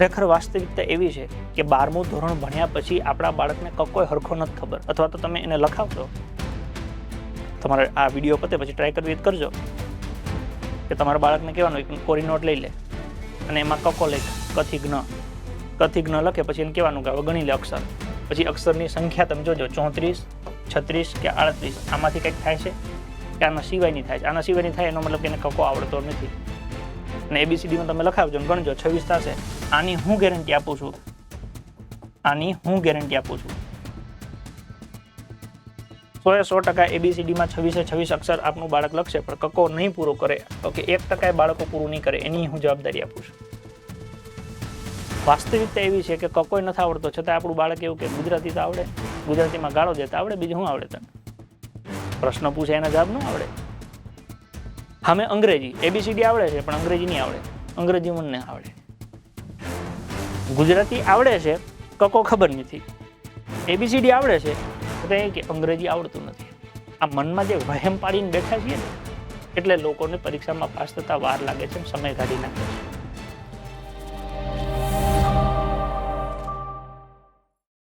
ખરેખર વાસ્તવિકતા એવી છે કે 12મું ધોરણ ભણ્યા પછી આપણા બાળકને કક્કોય હરખો નથી ખબર, અથવા તો તમે એને લખાવશો, તમારે આ વિડીયો પતે પછી ટ્રાય કરવી કરજો કે તમારા બાળકને કહેવાનું એક કોરી નોટ લઈ લે અને એમાં કક્કો લખ, કથી જ્ઞ લખે, પછી એને કહેવાનું કે હવે ગણી લે અક્ષર, પછી અક્ષરની સંખ્યા તમે જોજો 34, 36 કે 38, આમાંથી કંઈક થાય છે કે આના સિવાયની થાય છે. આના સિવાયની થાય એનો મતલબ કે એને કક્કો આવડતો નથી. અને ABCDમાં તમે લખાવજો ને ગણજો 26 થશે. આની હું ગેરંટી આપું છું, 100% ABCDમાં 26 અક્ષર આપનું બાળક લખશે, પણ કક્કો નહીં પૂરો કરે, ઓકે 1% બાળકો પૂરું નહીં કરે, એની હું જવાબદારી આપું છું. વાસ્તવિકતા એવી છે કે કક્કોય નથી આવડતો, છતાં આપણું બાળક એવું કે ગુજરાતી તો આવડે, ગુજરાતીમાં ગાળો દેતા આવડે, બીજું શું આવડે? તને પ્રશ્ન પૂછે એના જવાબ ન આવડે. સામે અંગ્રેજી, ABCD આવડે છે પણ અંગ્રેજી નહીં આવડે, અંગ્રેજી મને નહીં આવડે. ગુજરાતી આવડે છે, કક્કો ખબર નથી. ABCD આવડે છે તો એ કે અંગ્રેજી આવડતું નથી. આ મનમાં જે વહેમ પાડીને બેઠા છીએ ને, એટલે લોકોને પરીક્ષામાં પાસ થતા વાર લાગે છે, સમય કાઢી નાખે છે.